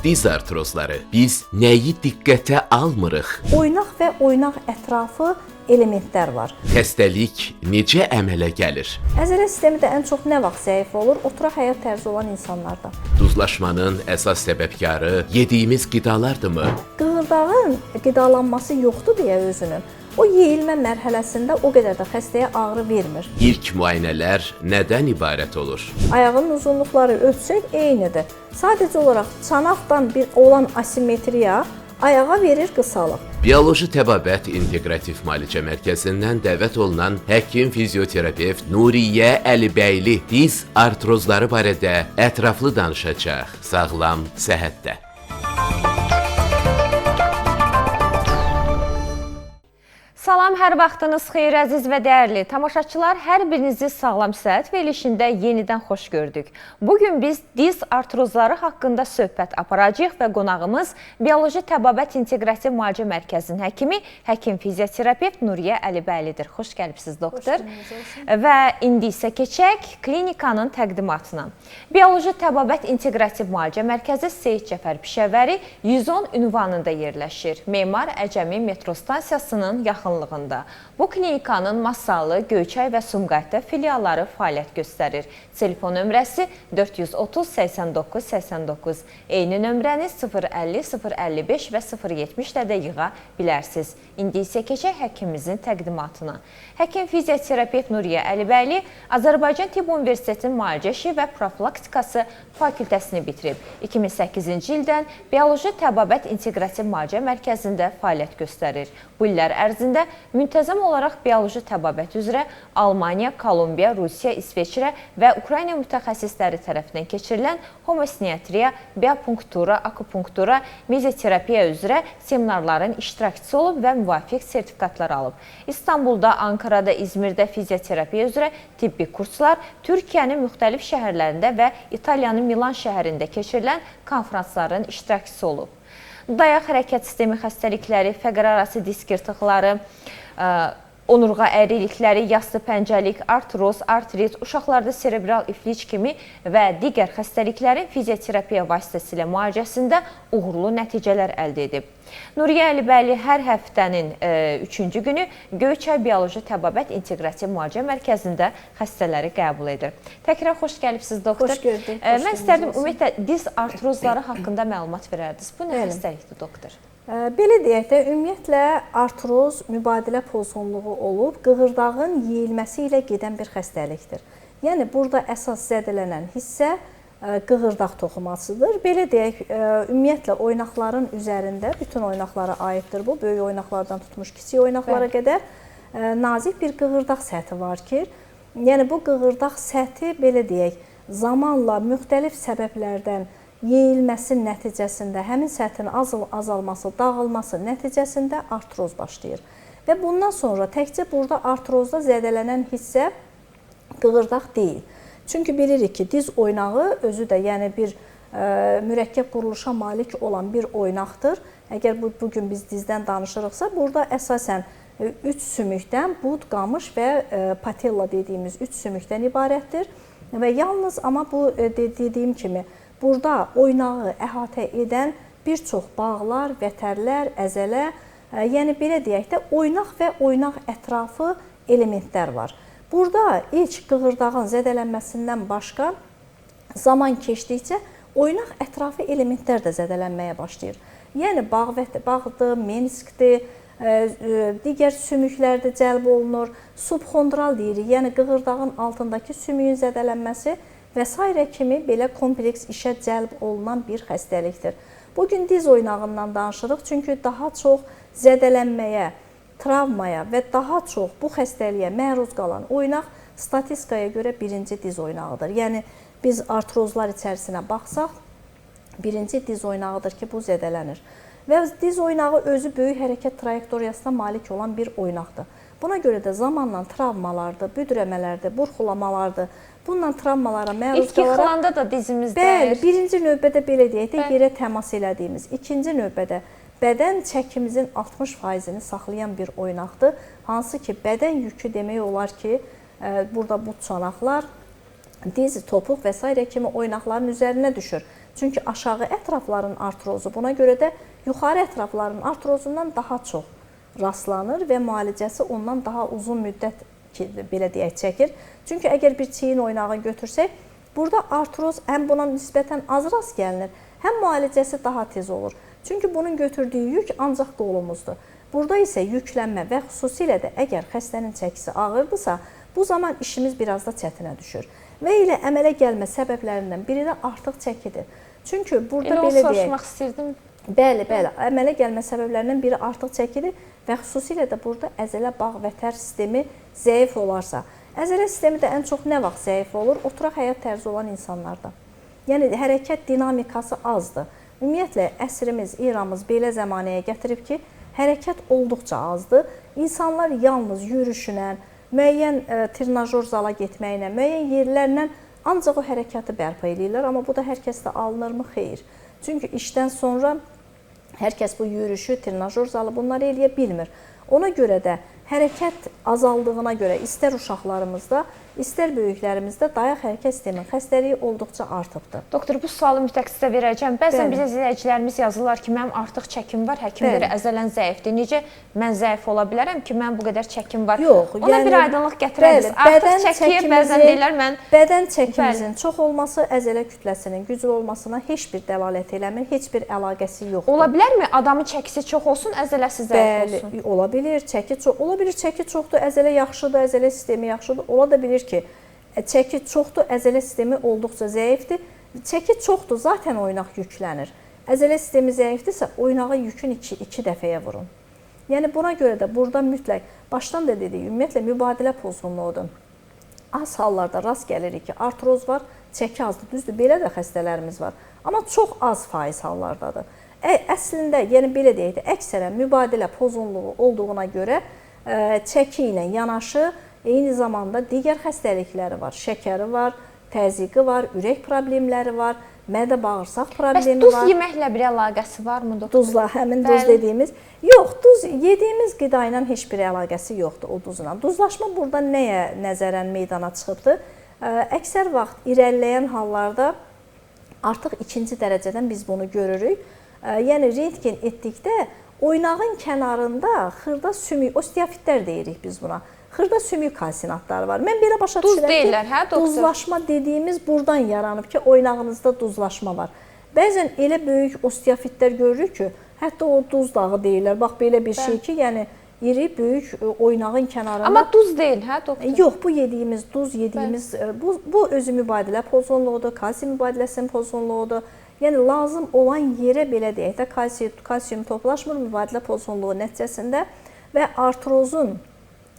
Diz artrozları. Biz nəyi diqqətə almırıq? Oynaq və oynaq ətrafı elementlər var. Xəstəlik necə əmələ gəlir? Əzələ sistemi də ən çox nə vaxt zəif olur? Oturaq həyat tərzi olan insanlarda. Duzlaşmanın əsas səbəbkarı yediyimiz qidalardırmı? Qığırdağın qidalanması yoxdur deyə özünün. O yeyilmə mərhələsində o qədər də xəstəyə ağrı vermir. İlk müayinələr nədən ibarət olur? Ayağın uzunluqları ölçsək eynidir. Sadəcə olaraq çanaqdan olan asimetriya ayağa verir qısalıq. Bioloji təbabət inteqrativ müalicə mərkəzindən dəvət olunan həkim fizioterapevt Nuriyə Əlibəyli diz artrozları barədə ətraflı danışacaq. Sağlam səhhətdə. Salam, hər vaxtınız xeyir əziz və dəyərli tamaşaçılar. Hər birinizi Sağlam Səhət verilişində yenidən xoş gördük. Bugün biz diz artrozları haqqında söhbət aparacağıq və qonağımız Bioloji Təbabət İnteqrativ Müalicə Mərkəzinin həkimi, həkim fizioterapevt Nuriyə Əlibəylidir. Xoş gəlibsiniz, doktor. Və indi isə keçək klinikanın təqdimatına. Bioloji Təbabət İnteqrativ Müalicə Mərkəzi Seyid Cəfər Pişəvəri 110 ünvanında yerləşir. Memar Əcəmi metro stansiyasının yaxınlığında. Bu klinikanın Masallı, Göyçay və Sumqayıtda filialları fəaliyyət göstərir. Telefon nömrəsi 430 89 89. Eyni nömrəni 050 055 və 070-də də yığa bilərsiniz. İndi isə keçək həkimimizin təqdimatına. Həkim fizioterapevt Nuriyə Əlibəyli Azərbaycan Tibb Universitetinin Müalicə işi və Profilaktikası fakültəsini bitirib. 2008-ci ildən Bioloji Təbabət İnteqrativ Müalicə Mərkəzində fəaliyyət göstərir. Bu illər ərzində müntəzəm olaraq bioloji təbabət üzrə Almaniya, Kolumbiya, Rusiya, İsveçrə və Ukrayna mütəxəssisləri tərəfindən keçirilən homosneatriya, biopunktura, akupunktura, mezioterapiya üzrə seminarların iştirakçısı olub və müvafiq sertifikatlar alıb. İstanbulda, Ankarada, İzmirdə fizioterapiya üzrə tibbi kurslar, Türkiyənin müxtəlif şəhərlərində və İtaliyanın Milan şəhərində keçirilən konfransların iştirakçısı olub. Dayaq hərəkət sistemi xəstəlikləri, fəqərarası disk yırtıqları, onurğa əyrilikləri, yastı pəncəlik, artroz, artrit, uşaqlarda serebral iflic kimi və digər xəstəliklərin fizioterapiya vasitəsilə müalicəsində uğurlu nəticələr əldə edib. Nuriyə Əlibəyli hər həftənin 3-cü günü Göyçay Bioloji Təbabət İnteqrativ Müalicə Mərkəzində xəstələri qəbul edir. Təkrar xoş gəlibsiniz, doktor. Xoş gördük. Mən istərdim ümumiyyətlə diz artrozları haqqında məlumat verərdiniz. Bu nə xəstəlikdir, doktor? Belə deyək də, ümumiyyətlə artroz mübadilə pozğunluğu olub, qığırdağın yeyilməsi ilə gedən bir xəstəlikdir. Yəni, burada əsas zədələnən hissə qığırdaq toxumasıdır. Belə deyək, ümumiyyətlə oynaqların üzərində, bütün oynaqlara aiddir bu, böyük oynaqlardan tutmuş kiçik oynaqlara qədər nazik bir qığırdaq səthi var ki, yəni bu qığırdaq səthi, belə deyək, zamanla müxtəlif səbəblərdən yeyilməsi nəticəsində, həmin səthin azalması, dağılması nəticəsində artroz başlayır. Və bundan sonra təkcə burada artrozda zədələnən hissə qığırdaq deyil. Çünki bilirik ki, diz oynağı özü də yəni bir mürəkkəb quruluşa malik olan bir oynaqdır. Əgər bugün biz dizdən danışırıqsa, burada əsasən 3 sümükdən, bud, qamış və patella dediyimiz 3 sümükdən ibarətdir. Və yalnız amma bu dediyim kimi, burada oynağı əhatə edən bir çox bağlar, vətərlər, əzələ, yəni belə deyək də, oynaq və oynaq ətrafı elementlər var. Burada ilk qığırdağın zədələnməsindən başqa zaman keçdikcə oynaq ətrafı elementlər də zədələnməyə başlayır. Yəni bağdır, meniskdir, digər sümüklər də cəlb olunur, subxondral deyirik, yəni qığırdağın altındakı sümüyün zədələnməsi və s. kimi belə kompleks işə cəlb olunan bir xəstəlikdir. Bugün diz oynağından danışırıq, çünki daha çox zədələnməyə, travmaya və daha çox bu xəstəliyə məruz qalan oynaq statistikaya görə birinci diz oynağıdır. Yəni, biz artrozlar içərisinə baxsaq, birinci diz oynağıdır ki, bu zədələnir. Və diz oynağı özü böyük hərəkət trayektoriyasına malik olan bir oynaqdır. Buna görə də zamanla travmalardır, büdrəmələrdir, burxulamalardır. Bununla travmalara məruz qalaraq... İlk yıxılanda da dizimizdə... Bəli, birinci növbədə belə deyək də, yerə təmas elədiyimiz. İkinci növbədə bədən çəkimizin 60%-ni saxlayan bir oynaqdır. Hansı ki, bədən yükü demək olar ki, burada bud çanaqlar, diz, topuq və s. kimi oynaqların üzərinə düşür. Çünki aşağı ətrafların artrozu, buna görə də yuxarı ətrafların artrozundan daha çox rastlanır və müalicəsi ondan daha uzun müddət belə deyək çəkir. Çünki əgər bir çiyin oynağı götürsək, burada artroz həm buna nisbətən az rast gəlinir, həm müalicəsi daha tez olur. Çünki bunun götürdüyü yük ancaq qolumuzdur. Burada isə yüklənmə və xüsusilə də əgər xəstənin çəkisi ağırdısa, bu zaman işimiz biraz da çətinə düşür. Və elə əmələ gəlmə səbəblərindən biri də artıq çəkidir. Çünki burada belə deyək. Soruşmaq istirdim. Bəli, əmələ gəlmə səbəblərindən biri artıq çəkidir və xüsusilə də burada əzələ bağ və tər sistemi zəif olarsa. Əzələ sistemi də ən çox nə vaxt zəif olur? Oturaq həyat tərzi olan insanlarda. Yəni hərəkət dinamikası azdır. Ümumiyyətlə əsrimiz, eramız belə zəmanəyə gətirib ki, hərəkət olduqca azdır. İnsanlar yalnız yürüşünə, müəyyən trinajor zala getməklə, müəyyən yerlərlə ancaq o hərəkatı bərpa edirlər. Amma bu da hər kəsdə alınırmı? Xeyr. Çünki işdən sonra hər kəs bu yürüşü, trinajor zalı bunları eləyə bilmir. Ona görə də hərəkət azaldığına görə istər uşaqlarımızda, istər böyüklərimizdə dayaq hərəkət sisteminin xəstəliyi olduqca artıbdır. Doktor, bu sualı mütləq sizə verəcəm. Bəzən bizə izləyicilərimiz yazırlar ki, mənim artıq çəkim var, həkimləri əzələn zəifdir. Necə mən zəif ola bilərəm ki, mən bu qədər çəkim var? Yox, ona bir aydınlıq gətirərsiniz. Artıq çəkiyə bəzən deyirlər mən... Bədən çəkimizin çox olması əzələ kütləsinin güclü olmasına heç bir dəlalət eləmir, heç bir əlaqəsi yoxdur. Ola bilərmi adamın çəkisi çox olsun, əzələsi zəif olsun? Bəli, ola bilir. Ola bilir, çəki çoxdur, əzələ yaxşıdır, əzələ sistemi yaxşıdır. Ola da bilir ki, çəki çoxdur, əzələ sistemi olduqca zəifdir. Çəki çoxdur, zaten oynaq yüklənir. Əzələ sistemi zəifdirsə, oynağı yükün iki dəfəyə vurun. Yəni buna görə də burada mütləq, başdan da dedik, ümumiyyətlə mübadilə pozğunluğudur. Az hallarda rast gəlirik ki, artroz var, çəki azdır, düzdür, belə də xəstələrimiz var. Amma çox az faiz hallardadır. Əslində, yəni belə deyək də, əksərən mübadilə pozğunluğu olduğuna görə çəki ilə yanaşı, eyni zamanda digər xəstəlikləri var. Şəkəri var, təzyiqi var, ürək problemləri var, mədə-bağırsaq problemi var. Bəs duz yeməklə bir əlaqəsi varmı, doktor? Duzla, həmin duz dediyimiz. Yox, duz yediyimiz qida ilə heç bir əlaqəsi yoxdur o duzla. Duzlaşma burada nəyə nəzərən meydana çıxıbdır? Əksər vaxt irəliləyən hallarda artıq ikinci dərəcədən biz bunu görürük. Yəni rentgen etdikdə oynağın kənarında xırda sümük, osteofitlər deyirik biz buna. Xırda sümük kalsinatları var. Mən belə başa düşürəm ki, duzlaşma dediyimiz buradan yaranıb ki, oynağınızda duzlaşma var. Bəzən elə böyük osteofitlər görürük ki, hətta o duz dağı deyirlər. Bax, belə bir şey ki, yəni iri, böyük oynağın kənarında. Amma duz deyil, hə doktor? Yox, bu yediyimiz duz, bu özü mübadilə pozğunluğudur, kalsium mübadiləsinin pozğunluğudur. Yəni lazım olan yerə belə deyək də kalsium toplaşmır mübadilə pozğunluğu nəticəsində və artrozun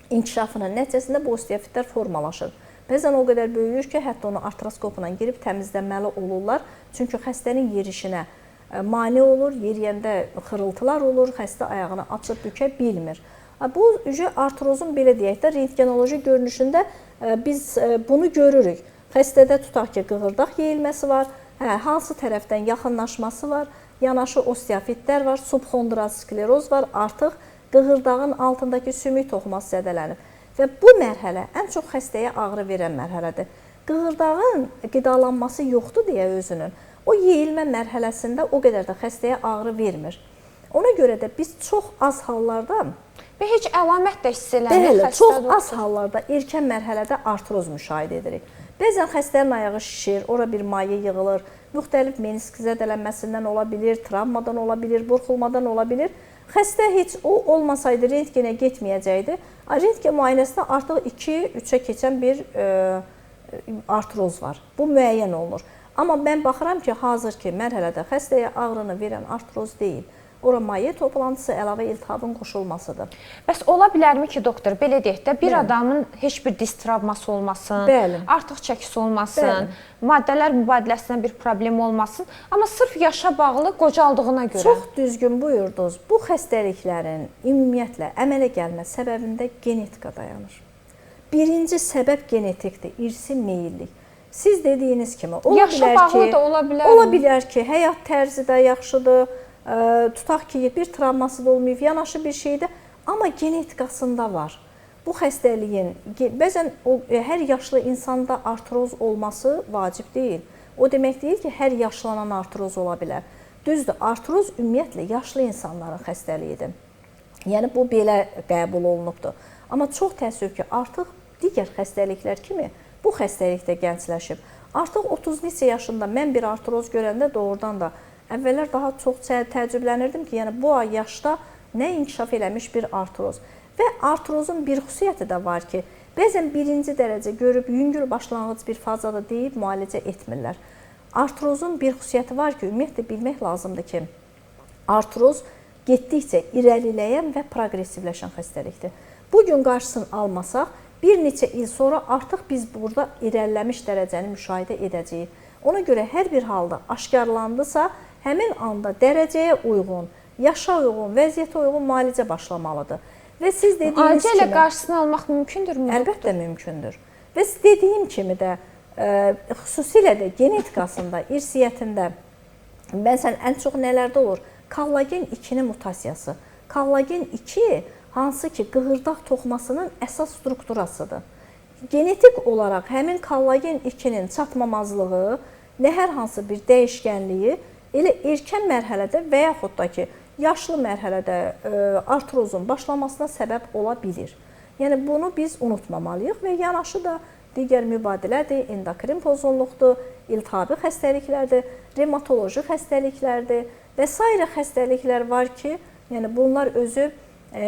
inkişafının nəticəsində bu osteofitlər formalaşır. Bəzən o qədər böyüyür ki, hətta onu artroskopla girib təmizlənməli olurlar. Çünki xəstənin yerişinə mane olur, yeriyəndə xırıltılar olur, xəstə ayağını açıb bükę bilmir. Bu artrozun belə deyək də rentgenoloji görünüşündə biz bunu görürük. Xəstədə tutaq ki, qığırdaq yeyilməsi var, hansı tərəfdən yaxınlaşması var, yanaşı osteofitlər var, subxondral skleroz var, artıq qığırdağın altındakı sümük toxuması zədələnib. Və bu mərhələ ən çox xəstəyə ağrı verən mərhələdir. Qığırdağın qidalanması yoxdur deyə özünün, o yeyilmə mərhələsində o qədər də xəstəyə ağrı vermir. Ona görə də biz çox az hallarda... Və heç əlamət də hiss eləmir xəstədə? Çox az hallarda erkən mərhələdə artroz müşahidə edirik. Bəzən xəstənin ayağı şişir, ora bir maye yığılır, müxtəlif menisk zədələnməsindən ola bilir, travmadan ola bilir, burxulmadan ola bilir. Xəstə heç o olmasaydı rentgenə getməyəcəkdi. Rentgen müayinəsində artıq 2-3-ə keçən bir artroz var. Bu müəyyən olunur. Amma mən baxıram ki, hazırki mərhələdə xəstəyə ağrını verən artroz deyil. Ora maye toplantısı, əlavə iltihabın qoşulmasıdır. Bəs ola bilərmi ki, doktor, belə deyək də, bir adamın heç bir diz travması olmasın, artıq çəkisi olmasın, maddələr mübadiləsindən bir problem olmasın, amma sırf yaşa bağlı qocaldığına görə? Çox düzgün buyurdunuz. Bu xəstəliklərin ümumiyyətlə əmələ gəlmə səbəbində genetika dayanır. Birinci səbəb genetikdir, irsi meyillik. Siz dediyiniz kimi, ola bilər ki, həyat tərzi də yaxşıdır, tutaq ki, bir travması da olmayıb, yanaşı bir şeydir, amma genetikasında var. Bu xəstəliyin, bəzən hər yaşlı insanda artroz olması vacib deyil. O demək deyil ki, hər yaşlanan artroz ola bilər. Düzdür, artroz ümumiyyətlə yaşlı insanların xəstəliyidir. Yəni bu belə qəbul olunubdur. Amma çox təəssüf ki, artıq digər xəstəliklər kimi bu xəstəlik də gəncləşib. Artıq 30 neçə yaşında mən bir artroz görəndə doğrudan da əvvəllər daha çox təəccüblənirdim ki, yəni bu yaşda nə inkişaf eləmiş bir artroz. Və artrozun bir xüsusiyyəti də var ki, bəzən birinci dərəcə görüb yüngül başlanğıc bir fazada deyib müalicə etmirlər. Artrozun bir xüsusiyyəti var ki, ümumiyyətlə bilmək lazımdır ki, artroz getdikcə irəliləyən və proqresivləşən xəstəlikdir. Bugün qarşısını almasaq, bir neçə il sonra artıq biz burada irəliləmiş dərəcəni müşahidə edəcəyik. Ona görə hər bir halda aşkarlandısa, həmin anda dərəcəyə uyğun, yaşa uyğun, vəziyyətə uyğun müalicə başlamalıdır. Və siz dediyiniz kimi... Acə ilə qarşısını almaq mümkündürmü? Əlbəttə mümkündür. Və dediyim kimi də, xüsusilə də genetikasında, irsiyyətində, məsələn, ən çox nələrdə olur? Kollagen 2-nin mutasiyası. Kollagen 2 hansı ki, qığırdaq toxumasının əsas strukturasıdır. Genetik olaraq həmin kollagen 2-nin çatmamazlığı, nə hər hansı bir dəyişkənliyi elə erkən mərhələdə və yaxud da ki, yaşlı mərhələdə artrozun başlamasına səbəb ola bilir. Yəni, bunu biz unutmamalıyıq və yanaşı da digər mübadilədir, endokrin pozğunluqdur, iltihabi xəstəliklərdir, revmatoloji xəstəliklərdir və s. xəstəliklər var ki, yəni bunlar özü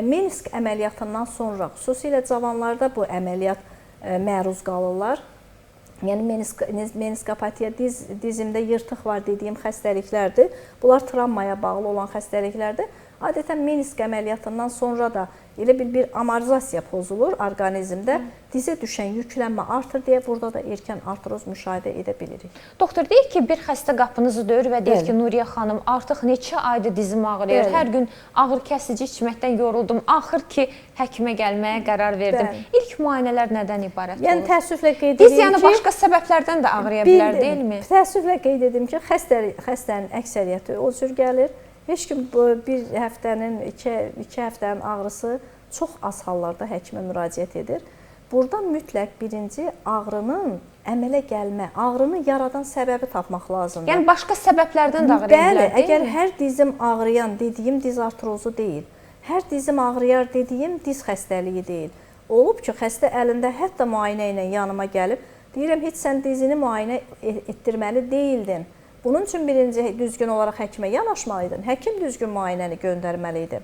menisk əməliyyatından sonra, xüsusilə cavanlarda bu əməliyyat məruz qalırlar. Yəni meniskopatiya, dizimdə yırtıq var dediyim xəstəliklərdir. Bunlar travmaya bağlı olan xəstəliklərdir. Adətən menisk əməliyyatından sonra da elə bir amortizasiya pozulur orqanizmdə. Dizə düşən yüklənmə artır deyə burada da erkən artroz müşahidə edə bilirik. Doktor deyir ki, bir xəstə qapınızı döyür və deyir ki, Nuriyə xanım, artıq neçə aydır dizim ağrıyır, hər gün ağır kəsici içməkdən yoruldum, axır ki, həkimə gəlməyə qərar verdim. İlk müayinələr nədən ibarət olur? Yəni təəssüflə qeyd edim ki, yəni başqa səbəblərdən də ağrıya bilər, deyilmi? Təəssüflə qeyd edim ki, xəstənin əksəriyyəti o cür gəlir. Heç kim bir həftənin, iki həftənin ağrısı çox az hallarda həkimə müraciət edir. Burada mütləq birinci ağrının əmələ gəlmə, ağrını yaradan səbəbi tapmaq lazımdır. Yəni başqa səbəblərdən də ağrıya bilər, deyilmi? Bəli, əgər hər dizim ağrıyan dediyim diz artrozu deyil, hər dizim ağrıyar dediyim diz xəstəliyi deyil. Olub ki, xəstə əlində hətta müayinə ilə yanıma gəlib, deyirəm, heç sən dizini müayinə etdirməli deyildin. Bunun üçün birinci düzgün olaraq həkimə yanaşmalıydın, həkim düzgün müayinəni göndərməli idi.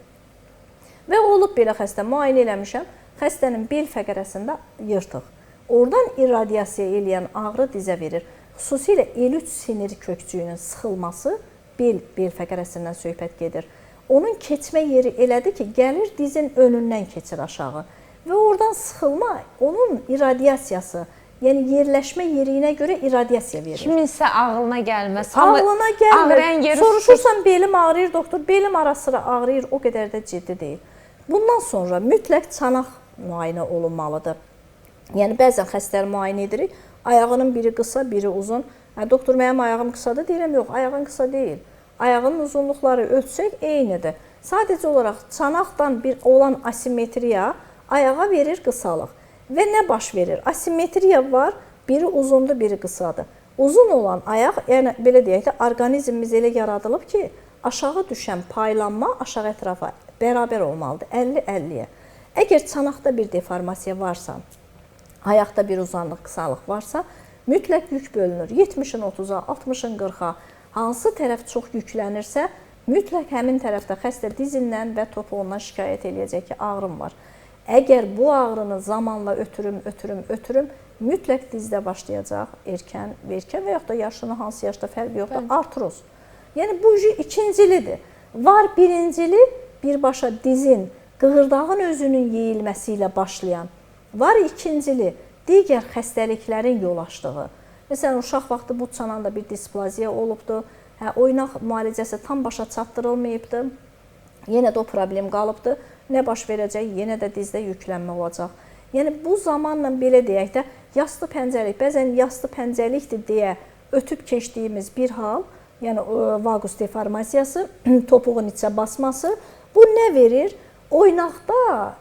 Və olub belə xəstə müayinə eləmişəm, xəstənin bel fəqərəsində yırtıq. Oradan irradiasiya eləyən ağrı dizə verir. Xüsusilə L3 sinir kökçüyünün sıxılması bel fəqərəsindən söhbət gedir. Onun keçmə yeri elədir ki, gəlir dizin önündən keçir aşağı. Və oradan sıxılma, onun irradiasiyası, yəni yerləşmə yeriyinə görə irradiasiya verir. Kiminsə ağlına gəlməz. Ağlına gəlmir. Soruşursan, belim ağrıyır, doktor, belim ara sıra ağrıyır, o qədər də ciddi deyil. Bundan sonra mütləq çanaq müayinə olunmalıdır. Yəni, bəzən xəstələri müayinə edirik, ayağının biri qısa, biri uzun. Doktor, mənim ayağım qısadır, deyirəm, yox, ayağın qısa deyil. Ayağının uzunluqları ölçsək eynidir. Sadəcə olaraq çanaqdan olan asimetriya ayağa verir qısalıq. Və nə baş verir? Asimetriya var, biri uzundur, biri qısadır. Uzun olan ayaq, yəni belə deyək də, orqanizmimiz elə yaradılıb ki, aşağı düşən paylanma aşağı ətrafa bərabər olmalıdır, 50-50-yə. Əgər çanaqda bir deformasiya varsa, ayaqda bir uzanlıq, qısalıq varsa, mütləq yük bölünür. 70-in 30-a, 60-in 40-a, hansı tərəf çox yüklənirsə, mütləq həmin tərəfdə xəstə dizindən və topuğundan şikayət eləyəcək ki, ağrım var. Əgər bu ağrını zamanla ötürüm, mütləq dizdə başlayacaq erkən və yaxud da yaşının hansı yaşda fərqi yoxdur, artroz. Yəni, bu ikincilidir. Var birincili, birbaşa dizin, qığırdağın özünün yeyilməsi ilə başlayan. Var ikincili, digər xəstəliklərin yol açdığı. Məsələn, uşaq vaxtı bu çananda bir displaziya olubdur, oynaq müalicəsi tam başa çatdırılmayıbdır, yenə də o problem qalıbdır. Nə baş verəcək? Yenə də dizdə yüklənmə olacaq. Yəni, bu zamanla belə deyək də, yastı pəncəlik, bəzən yastı pəncəlikdir deyə ötüb keçdiyimiz bir hal, yəni vagus deformasiyası, topuğun içə basması, bu nə verir? Oynaqda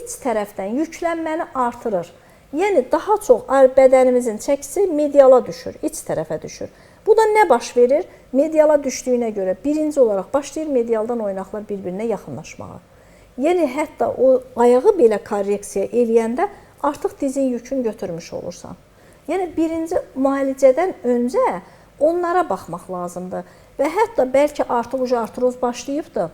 iç tərəfdən yüklənməni artırır. Yəni daha çox bədənimizin çəkisi mediala düşür, iç tərəfə düşür. Bu da nə baş verir? Mediala düşdüyünə görə birinci olaraq başlayır medialdan oynaqlar bir-birinə yaxınlaşmağa. Yəni hətta o ayağı belə korreksiya eləyəndə artıq dizin yükünü götürmüş olursan. Yəni birinci müalicədən öncə onlara baxmaq lazımdır və hətta bəlkə artıq artroz başlayıbdır,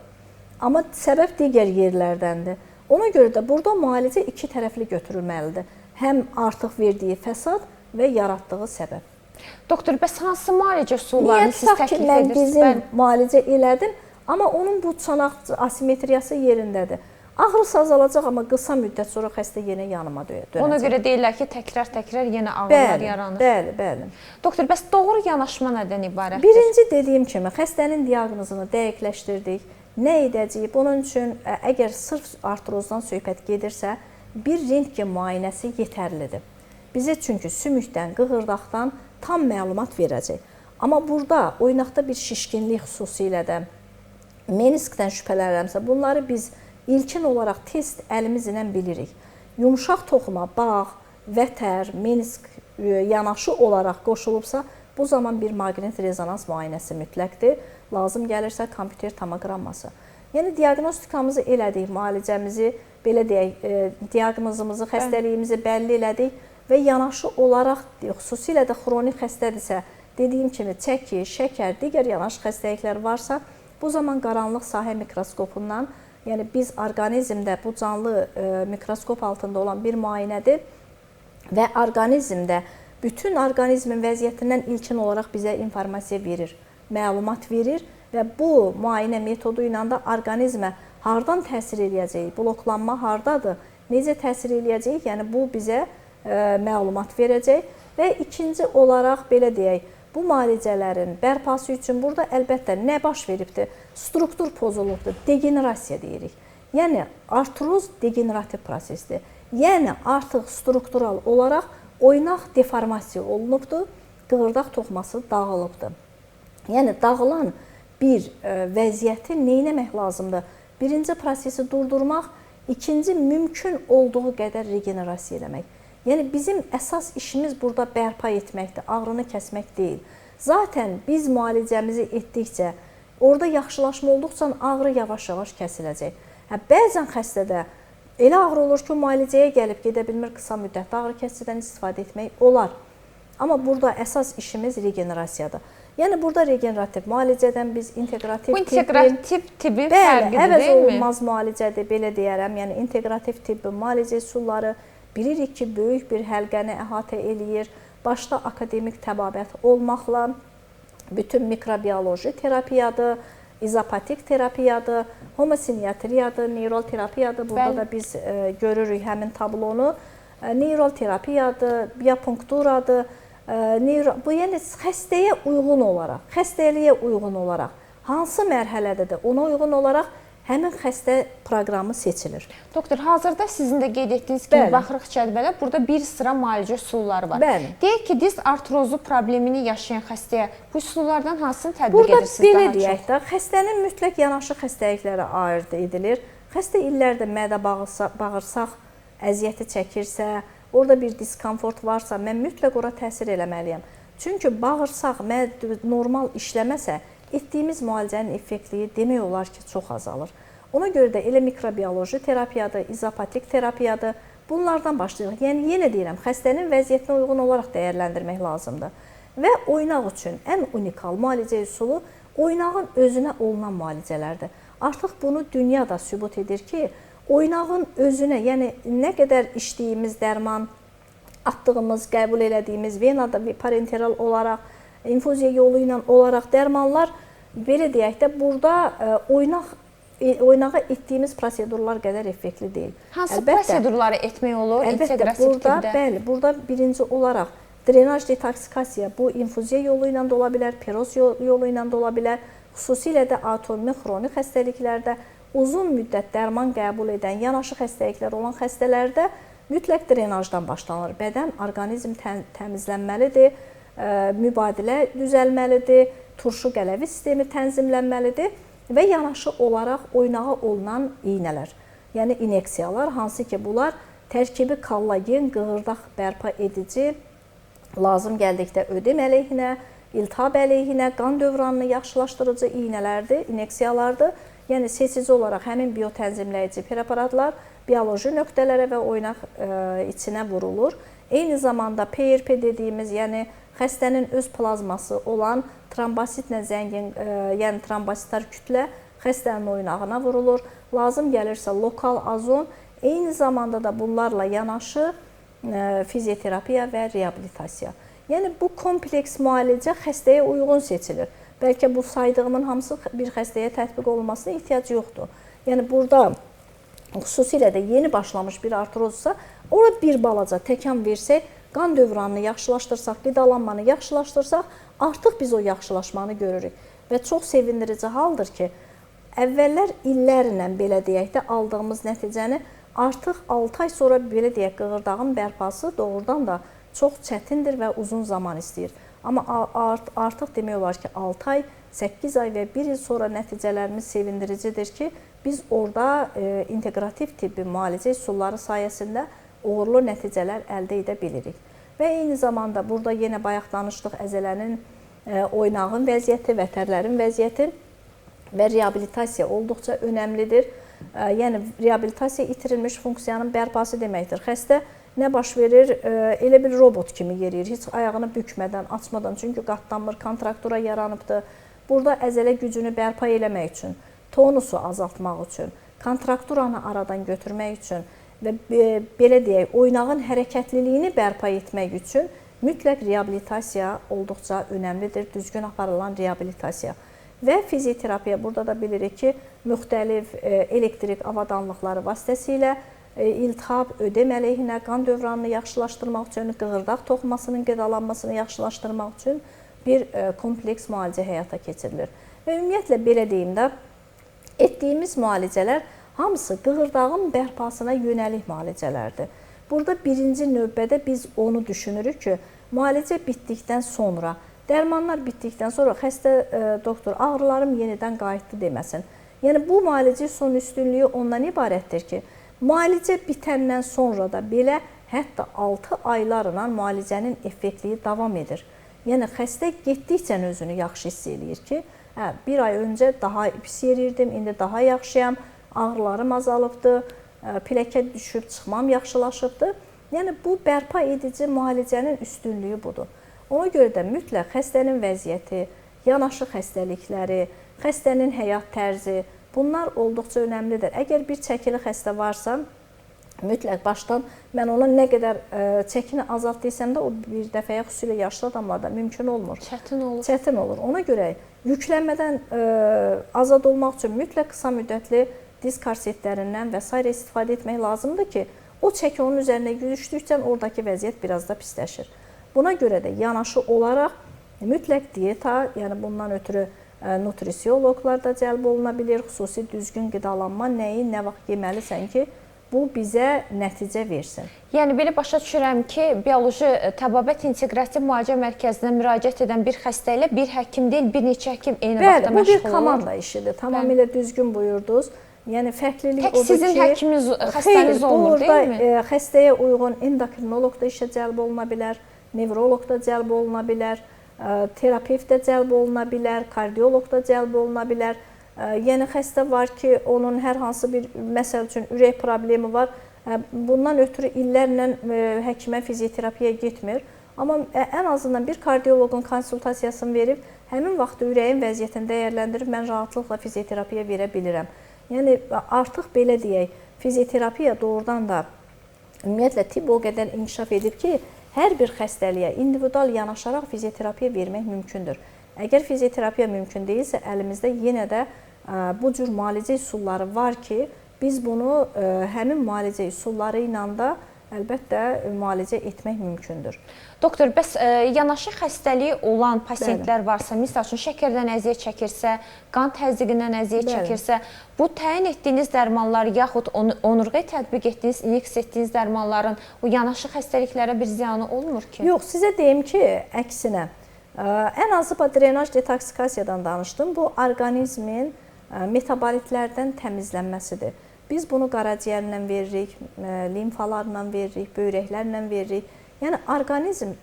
amma səbəb digər yerlərdəndir. Ona görə də burada müalicə iki tərəfli götürülməlidir. Həm artıq verdiyi fəsad və yaratdığı səbəb. Doktor, bəs hansı müalicə üsullarını siz təklif mən edirsiniz? bizim müalicə elədim, amma onun bu çanaq asimetriyası yerindədir. Ağrısı azalacaq, amma qısa müddət sonra xəstə yenə yanıma dönəcək. Ona görə deyirlər ki, təkrar yenə ağrılar yaranır. Bəli. Doktor, bəs doğru yanaşma nədən ibarətdir? Birinci dediyim kimi, xəstənin diaqnozunu dəqiqləşdirdik. Nə edəcəyik? Bunun üçün əgər sırf artrozdan söhbət gedirsə, bir rentgen müayinəsi yetərlidir. Bizə çünki sümükdən, qığırdaqdan tam məlumat verəcək. Amma burada oynaqda bir şişkinlik xüsusilə də meniskdən şübhələnirəmsə, bunları biz ilkin olaraq test əlimiz ilə bilirik. Yumşaq toxuma, bağ, vətər, menisk yanaşı olaraq qoşulubsa, bu zaman bir maqnit rezonans müayinəsi mütləqdir. Lazım gəlirsə kompüter tomogramması. Yəni diaqnostikamızı elədik, müalicəmizi, belə deyək, diaqnozumuzu, xəstəliyimizi bəlli elədik və yanaşı olaraq, xüsusilə də xronik xəstədirsə, dediyim kimi çəki, şəkər, digər yanaşı xəstəliklər varsa, bu zaman qaranlıq sahə mikroskopundan, yəni biz orqanizmdə bu canlı mikroskop altında olan bir müayinədir və orqanizmdə bütün orqanizmin vəziyyətindən ilkin olaraq bizə informasiya verir, məlumat verir və bu müayinə metodu ilə də orqanizmə hardan təsir eləyəcək, bloklanma hardadır, necə təsir eləyəcək, yəni bu bizə məlumat verəcək və ikinci olaraq belə deyək, bu müalicələrin bərpası üçün burada əlbəttə nə baş veribdir? Struktur pozulubdur, degenerasiya deyirik. Yəni artroz degenerativ prosesdir. Yəni artıq struktural olaraq oynaq deformasiya olunubdur, qığırdaq toxuması dağılıbdır. Yəni dağılan bir vəziyyəti neynəmək lazımdır? Birinci prosesi durdurmaq, ikinci mümkün olduğu qədər regenerasiya eləmək. Yəni bizim əsas işimiz burada bərpa etməkdir, ağrını kəsmək deyil. Zaten biz müalicəmizi etdikcə, orada yaxşılaşma olduqca ağrı yavaş-yavaş kəsiləcək. Bəzən xəstədə elə ağrı olur ki, müalicəyə gəlib gedə bilmir, qısa müddətdə ağrı kəsicidən istifadə etmək olar. Amma burada əsas işimiz regenerasiyadır. Yəni burada regenerativ müalicədən biz integrativ bu integrativ tibbi fərqidir, deyilmi? Əvəz olunmaz müalicədir, belə deyərəm. Yəni integrativ tibbi müalicə üsulları bilirik ki, böyük bir həlqəni əhatə eləyir. Başda akademik təbabət olmaqla bütün mikrobioloji terapiyadır, izopatik terapiyadır, homosiniatriyadır, neural terapiyadır. Burada da biz görürük həmin tablonu. Neural terapiyadır, biopunkturadır. Bu yəni xəstəyə uyğun olaraq, xəstəliyə uyğun olaraq hansı mərhələdədir, ona uyğun olaraq həmin xəstə proqramı seçilir. Doktor, hazırda sizin də qeyd etdiyiniz kimi baxırıq cədvələ, burada bir sıra müalicə üsulları var. Bəli. Deyək ki, diz artrozu problemini yaşayan xəstəyə bu üsullardan hansını tətbiq edirsiniz burada daha belə deyək də, xəstənin mütləq yanaşı xəstəliklərə ayırd edilir. Xəstə illərdə mədə bağırsaq əziyyəti çəkirsə, orada bir diskomfort varsa, mən mütləq ora təsir eləməliyəm. Çünki bağırsaq normal işləməsə, etdiyimiz müalicənin effektliyi demək olar ki, çox azalır. Ona görə də elə mikrobioloji terapiyadır, izopatik terapiyadır. Bunlardan başlayırıq. Yəni, yenə deyirəm, xəstənin vəziyyətinə uyğun olaraq dəyərləndirmək lazımdır. Və oynaq üçün ən unikal müalicə üsulu oynağın özünə olunan müalicələrdir. Artıq bunu dünya da sübut edir ki, oynağın özünə, yəni nə qədər içdiyimiz dərman, atdığımız, qəbul elədiyimiz venada parenteral olaraq, infuziya yolu ilə olaraq dərmanlar, belə deyək də, burada oynağa etdiyimiz prosedurlar qədər effektli deyil. Hansı prosedurları etmək olur inteqrativ tibdə? Bəli, burada birinci olaraq drenaj detoksikasiya, bu infuziya yolu ilə də ola bilər, peroz yolu ilə də ola bilər, xüsusilə də autoimmun xronik xəstəliklərdə uzun müddət dərman qəbul edən, yanaşı xəstəliklər olan xəstələrdə mütləq drenajdan başlanır. Bədən, orqanizm təmizlənməlidir, mübadilə düzəlməlidir, turşu qələvi sistemi tənzimlənməlidir və yanaşı olaraq oynağa olunan iynələr, yəni ineksiyalar, hansı ki bunlar tərkibi kollagen, qığırdaq bərpa edici, lazım gəldikdə ödem əleyhinə, iltihab əleyhinə, qan dövranını yaxşılaşdırıcı iynələrdir, inyeksiyalardır. Yəni seçici olaraq həmin biotənzimləyici preparatlar bioloji nöqtələrə və oynaq içinə vurulur. Eyni zamanda PRP dediyimiz, yəni xəstənin öz plazması olan trombositlə zəngin, yəni trombositar kütlə xəstənin oynağına vurulur. Lazım gəlirsə lokal azon, eyni zamanda da bunlarla yanaşı fizioterapiya və reabilitasiya. Yəni bu kompleks müalicə xəstəyə uyğun seçilir. Bəlkə bu saydığımın hamısı bir xəstəyə tətbiq olunmasına ehtiyac yoxdur. Yəni burada xüsusilə də yeni başlamış bir artrozsa, ora bir balaca təkan versək, qan dövranını yaxşılaşdırsaq, qidalanmanı yaxşılaşdırsaq, artıq biz o yaxşılaşmanı görürük. Və çox sevindirici haldır ki, əvvəllər illərlə belə deyək də aldığımız nəticəni artıq 6 ay sonra belə deyək qığırdağın bərpası doğrudan da çox çətindir və uzun zaman istəyir. Amma artıq demək olar ki 6 ay, 8 ay və 1 il sonra nəticələrimiz sevindiricidir ki, biz orada inteqrativ tibbi müalicə üsulları sayəsində uğurlu nəticələr əldə edə bilirik. Və eyni zamanda burada yenə bayaq danışdıq əzələnin, oynağın vəziyyəti, vətərlərin vəziyyəti və reabilitasiya olduqca önəmlidir. Yəni reabilitasiya itirilmiş funksiyanın bərpası deməkdir. Xəstə nə baş verir? Elə bir robot kimi yeriyir, heç ayağını bükmədən, açmadan, çünki qatlanmır, kontraktura yaranıbdır. Burada əzələ gücünü bərpa eləmək üçün, tonusu azaltmaq üçün, kontrakturanı aradan götürmək üçün və belə deyək, oynağın hərəkətliliyini bərpa etmək üçün mütləq reabilitasiya olduqca önəmlidir, düzgün aparılan reabilitasiya. Və fizioterapiya, burada da bilirik ki, müxtəlif elektrik avadanlıqları vasitəsilə iltihab, ödem əleyhinə, qan dövranını yaxşılaşdırmaq üçün, qığırdaq toxumasının qidalanmasını yaxşılaşdırmaq üçün bir kompleks müalicə həyata keçirilir. Və ümumiyyətlə, belə deyim də, etdiyimiz müalicələr hamısı qığırdağın bərpasına yönəlik müalicələrdir. Burada birinci növbədə biz onu düşünürük ki, müalicə bitdikdən sonra, dərmanlar bitdikdən sonra xəstə doktor ağrılarım yenidən qayıtdı deməsin. Yəni bu müalicə son üstünlüyü ondan ibarətdir ki, müalicə bitəndən sonra da belə hətta 6 aylarla müalicənin effektliyi davam edir. Yəni xəstə getdikcə özünü yaxşı hiss eləyir ki, bir ay öncə daha pis yerirdim, indi daha yaxşıyam, ağrılarım azalıbdır, piləkə düşüb çıxmam yaxşılaşıbdır. Yəni bu bərpa edici müalicənin üstünlüyü budur. Ona görə də mütləq xəstənin vəziyyəti, yanaşı xəstəlikləri, xəstənin həyat tərzi, bunlar olduqca önəmlidir. Əgər bir çəkili xəstə varsa, mütləq başdan mən ona nə qədər çəkini azalt desəm də o bir dəfəyə xüsusilə yaşlı adamlarda mümkün olmur. Çətin olur. Çətin olur. Ona görə yüklənmədən azad olmaq üçün mütləq qısa müddətli diz korsetlərindən və s. istifadə etmək lazımdır ki, o çəki onun üzərinə düşdükcə oradakı vəziyyət biraz da pisləşir. Buna görə də yanaşı olaraq mütləq diyeta, yəni bundan ötürü nutrisioloqlar da cəlb oluna bilir, xüsusi düzgün qidalanma, nəyi, nə vaxt yeməlisən ki, bu bizə nəticə versin. Yəni belə başa düşürəm ki, bioloji təbabət inteqrativ müalicə mərkəzinə müraciət edən bir xəstə ilə bir həkim deyil, bir neçə həkim eyni vaxtda məşğul olur. Bəli, bu bir komanda işidir. Tamamilə düzgün buyurdunuz. Yəni fərqlilik odur ki, sizin həkiminiz, xəstəniz olmur, deyilmi? Burada xəstəyə uyğun endokrinoloq da işə cəlb oluna bilər, nevroloq da cəlb oluna bilər, terapevt də cəlb oluna bilər, kardioloq da cəlb oluna bilər. Yəni xəstə var ki, onun hər hansı bir, məsəl üçün, ürək problemi var. Bundan ötürü illərlə həkimə fizioterapiyaya getmir. Amma ən azından bir kardioloqun konsultasiyasını verib, həmin vaxt ürəyin vəziyyətini dəyərləndirib, mən rahatlıqla fizioterapiya verə bilirəm. Yəni artıq belə deyək, fizioterapiya doğrudan da ümumiyyətlə tibb o qədər inkişaf edib ki, hər bir xəstəliyə individual yanaşaraq fizioterapiya vermək mümkündür. Əgər fizioterapiya mümkün deyilsə, əlimizdə yenə də bu cür müalicə üsulları var ki, biz bunu həmin müalicə üsulları ilə də əlbəttə müalicə etmək mümkündür. Doktor, bəs yanaşı xəstəliyi olan pasiyentlər varsa, misal üçün şəkərdən əziyyət çəkirsə, qan təzyiqindən əziyyət çəkirsə, bu təyin etdiyiniz dərmanlar yaxud onurğaya tətbiq etdiyiniz, injeks etdiyiniz dərmanların o yanaşı xəstəliklərə bir ziyanı olmur ki? Yox, sizə deyim ki, əksinə, ən azı drenaj detoksikasiyadan danışdım. Bu, orqanizmin metabolitlərdən təmizlənməsidir. Biz bunu qaraciyərlə veririk, limfalarla veririk, böyrəklərlə veririk. Yəni orqanizm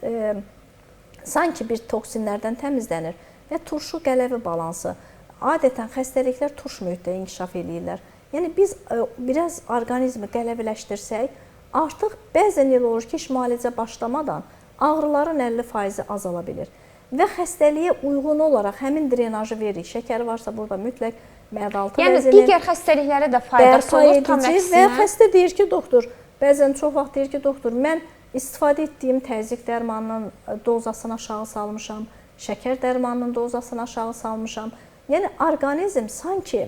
sanki bir toksinlərdən təmizlənir və turşu qələvi balansı. Adətən xəstəliklər turş mühitdə inkişaf edirlər. Yəni biz biraz orqanizmi qələviləşdirsək, artıq bəzən elə olur ki, müalicə başlamadan ağrıların 50% azala bilir. Və xəstəliyə uyğun olaraq həmin drenajı veririk. Şəkəri varsa burada mütləq mədə-altı vəzini. Yəni digər xəstəliklərə də faydası olur tam əksinə. Və xəstə deyir ki, doktor, bəzən çox vaxt deyir ki, doktor, mən istifadə etdiyim təzyiq dərmanının dozasını aşağı salmışam, şəkər dərmanının dozasını aşağı salmışam. Yəni orqanizm sanki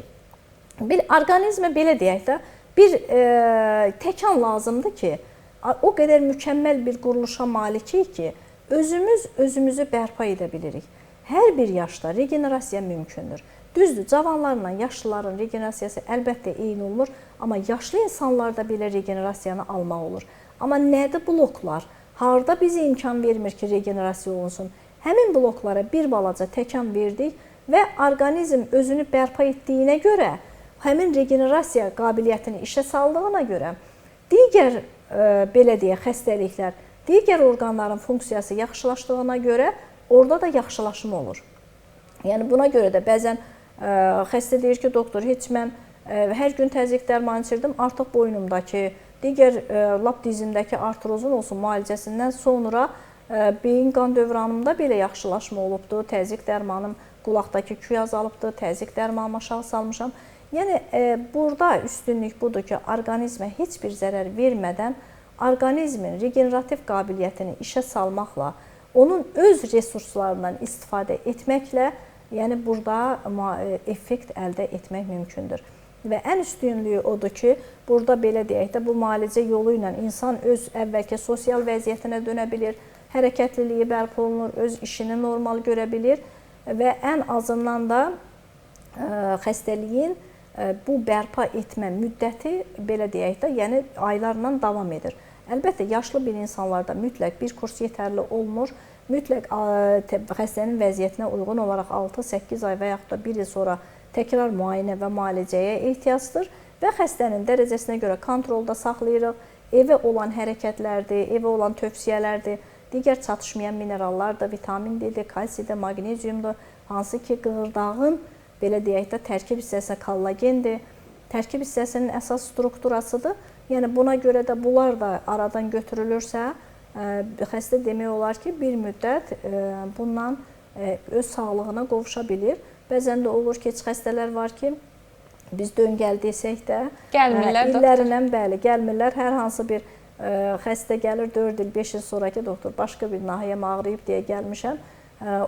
orqanizmə belə deyək də bir təkan lazımdır ki, o qədər mükəmməl bir quruluşa malikik ki, özümüzü bərpa edə bilirik. Hər bir yaşda regenerasiya mümkündür. Düzdür, cavanlarla yaşlıların regenerasiyası əlbəttə eyni olmur, amma yaşlı insanlarda belə regenerasiyanı almaq olur. Amma nədir bloklar? Harda bizə imkan vermir ki, regenerasiya olunsun? Həmin bloklara bir balaca təkan verdik və orqanizm özünü bərpa etdiyinə görə, həmin regenerasiya qabiliyyətini işə saldığına görə, digər belə deyək, xəstəliklər, digər orqanların funksiyası yaxşılaşdığına görə orada da yaxşılaşma olur. Yəni buna görə də bəzən xəstə deyir ki, doktor, heç mən hər gün təzyiq dərmanı içirdim, artıq boynumdakı, digər lap dizimdəki artrozun olsun müalicəsindən sonra beyin qan dövranımda belə yaxşılaşma olubdur, təzyiq dərmanım qulaqdakı küy azalıbdır, təzyiq dərmanımı aşağı salmışam. Yəni burada üstünlük budur ki, orqanizmə heç bir zərər vermədən orqanizmin regenerativ qabiliyyətini işə salmaqla, onun öz resurslarından istifadə etməklə, yəni burada effekt əldə etmək mümkündür. Və ən üstünlüyü odur ki, burada belə deyək də, bu müalicə yolu ilə insan öz əvvəlki sosial vəziyyətinə dönə bilir, hərəkətliliyi bərpa olunur, öz işini normal görə bilir və ən azından da xəstəliyin bu bərpa etmə müddəti, belə deyək də, yəni aylarla davam edir. Əlbəttə, yaşlı bir insanlarda mütləq bir kurs yetərli olmur. Mütləq xəstənin vəziyyətinə uyğun olaraq 6-8 ay və yaxud da 1 il sonra təkrar müayinə və müalicəyə ehtiyacdır və xəstənin dərəcəsinə görə kontrolda saxlayırıq. Evə olan hərəkətlərdir, evə olan tövsiyələrdir, digər çatışmayan minerallardır, vitamin D-dir, kalsidir, maqneziumdur, hansı ki, qığırdağın, belə deyək də, tərkib hissəsi kollagendir, tərkib hissəsinin əsas strukturasıdır. Yəni buna görə də bunlar da aradan götürülürsə, xəstə demək olar ki, bir müddət bundan öz sağlığına qovuşa bilir. Bəzən də olur ki, heç xəstələr var ki, biz döngəl desək də, illərindən bəli, gəlmirlər. Hər hansı bir xəstə gəlir 4 il, 5 il sonraki doktor, başqa bir nahiyəm ağrıyıb deyə gəlmişəm,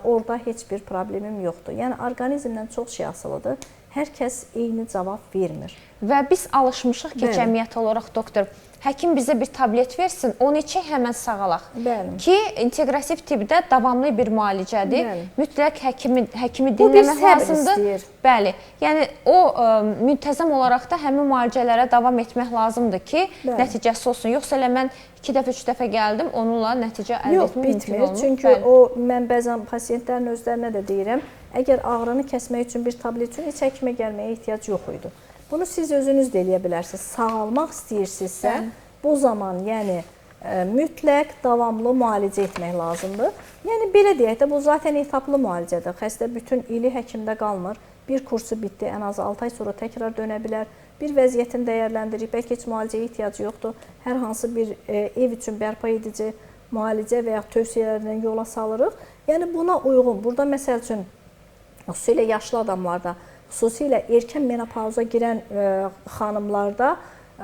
orada heç bir problemim yoxdur. Yəni orqanizmdən çox şey asılıdır. Hər kəs eyni cavab vermir. Və biz alışmışıq ki, cəmiyyət olaraq doktor, həkim bizə bir tablet versin, onu içək, həmən sağalaq. Ki, inteqrativ tibbdə davamlı bir müalicədir. Mütləq həkimi dinləmək lazımdır. Bəli, yəni o müntəzəm olaraq da həmin müalicələrə davam etmək lazımdır ki, nəticəsi olsun. Yoxsa elə mən 2 dəfə, 3 dəfə gəldim, onunla nəticə əldə etmək mümkün olmur. Çünki mən bəzən pasiyentlərin özlərinə də deyirəm, əgər ağrını kəsmək üçün bir tablet üçün heç həkimə gəlməyə ehtiyac yox idi. Bunu siz özünüz də eləyə bilərsiniz. Sağalmaq istəyirsinizsə, bu zaman yəni mütləq davamlı müalicə etmək lazımdır. Yəni belə deyək də, bu zaten etaplı müalicədir. Xəstə bütün ili həkimdə qalmır. Bir kursu bitdi, ən az 6 ay sonra təkrar dönə bilər. Bir vəziyyətini dəyərləndiririk, bəlkə heç müalicəyə ehtiyacı yoxdur. Hər hansı bir ev üçün bərpa edici müalicə və ya tövsiyələrdən yola salırıq. Yəni buna uyğun, burada məsəl üçün, xüsusilə yaşlı adamlarda, xüsusilə erkən menopauza girən xanımlarda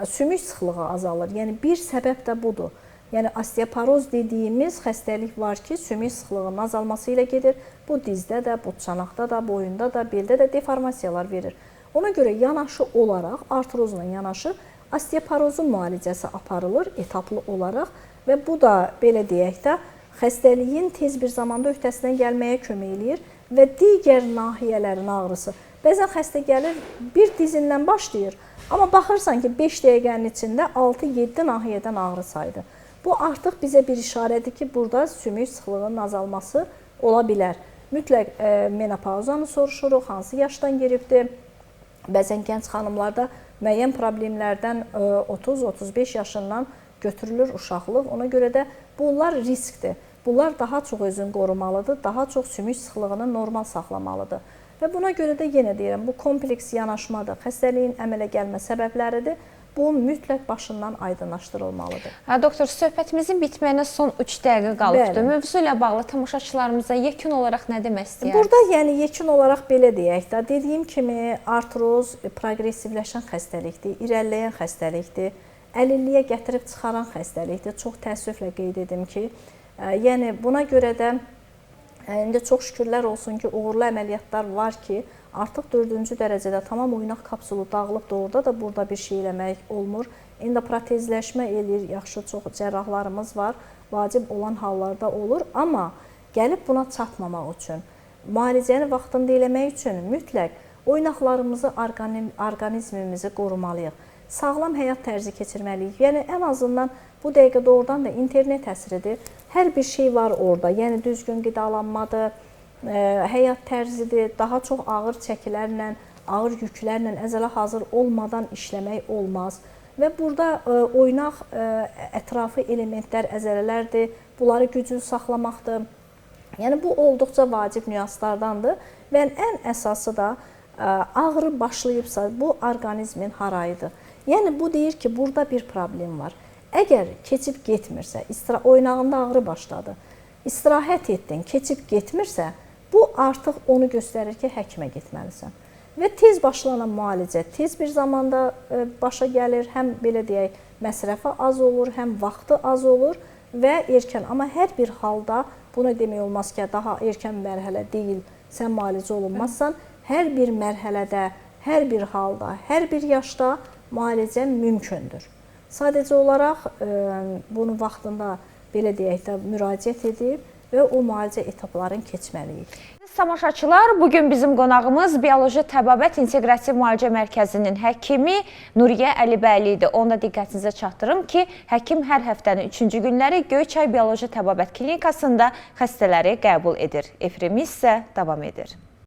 sümük sıxlığı azalır. Yəni bir səbəb də budur. Yəni osteoporoz dediyimiz xəstəlik var ki, sümük sıxlığının azalması ilə gedir. Bu dizdə də, butçanaqda da, boyunda da, beldə də deformasiyalar verir. Ona görə yanaşı olaraq, artrozla yanaşı osteoporozun müalicəsi aparılır etaplı olaraq və bu da belə deyək də xəstəliyin tez bir zamanda öhdəsindən gəlməyə kömək eləyir və digər nahiyələrin ağrısı. Bəzən xəstə gəlir, bir dizindən başlayır, amma baxırsan ki, 5 dəqiqənin içində 6-7 nahiyədən ağrı saydı. Bu artıq bizə bir işarədir ki, burada sümük sıxlığının azalması ola bilər. Mütləq menopauzanı soruşuruq, hansı yaşdan giribdir. Bəzən gənc xanımlarda müəyyən problemlərdən 30-35 yaşından götürülür uşaqlıq. Ona görə də bunlar riskdir. Bunlar daha çox özünü qorumalıdır, daha çox sümük sıxlığını normal saxlamalıdır. Və buna görə də yenə deyirəm, bu kompleks yanaşmadır, xəstəliyin əmələ gəlmə səbəbləridir. Bu mütləq başından aydınlaşdırılmalıdır. Doktor, söhbətimizin bitməyinə son 3 dəqiqə qalıbdır. Mövzu ilə bağlı tamaşaçılarımıza yekun olaraq nə demək istəyirsiniz? Burada yəni yekun olaraq belə deyək də, dediyim kimi artroz proqressivləşən xəstəlikdir, irəliləyən xəstəlikdir, əlilliyə gətirib çıxaran xəstəlikdir. Çox təəssüflə qeyd edim ki, yəni buna görə də indi çox şükürlər olsun ki, uğurlu əməliyyatlar var ki, artıq 4-cü dərəcədə tamam oynaq kapsulu dağılıbdır, orada da burada bir şey eləmək olmur. Endoprotezləşmə eləyir, yaxşı çox cərrahlarımız var, vacib olan hallarda olur. Amma gəlib buna çatmamaq üçün, müalicəni vaxtında eləmək üçün mütləq oynaqlarımızı, orqanizmimizi qorumalıyıq. Sağlam həyat tərzi keçirməliyik. Yəni ən azından bu dəqiqə doğrudan da internet əsridir. Hər bir şey var orada. Yəni düzgün qidalanmadır, həyat tərzidir, daha çox ağır çəkilərlə, ağır yüklərlə əzələ hazır olmadan işləmək olmaz. Və burada oynaq ətrafı elementlər, əzələlərdir, bunları güclü saxlamaqdır. Yəni bu olduqca vacib nüanslardandır və ən əsası da ağrı başlayıbsa bu orqanizmin harayıdır. Yəni bu deyir ki, burada bir problem var. Əgər keçib getmirsə, oynağında ağrı başladı, istirahət etdin, keçib getmirsə, bu artıq onu göstərir ki, həkimə getməlisən. Və tez başlanan müalicə tez bir zamanda başa gəlir, həm belə deyək, məsrəfi az olur, həm vaxtı az olur və erkən. Amma hər bir halda buna demək olmaz ki, daha erkən mərhələ deyil, sən müalicə olunmazsan. Hər bir mərhələdə, hər bir halda, hər bir yaşda müalicə mümkündür. Sadəcə olaraq bunu vaxtında belə deyək də müraciət edib və o müalicə etaplarını keçməliyik. Tamaşaçılar, bugün bizim qonağımız Bioloji Təbabət İnteqrativ Müalicə Mərkəzinin həkimi Nuriyə Əlibəyli idi. Onda diqqətinizə çatdırım ki, həkim hər həftənin 3-cü günləri Göyçay Bioloji Təbabət Klinikasında xəstələri qəbul edir. Efirimiz isə davam edir.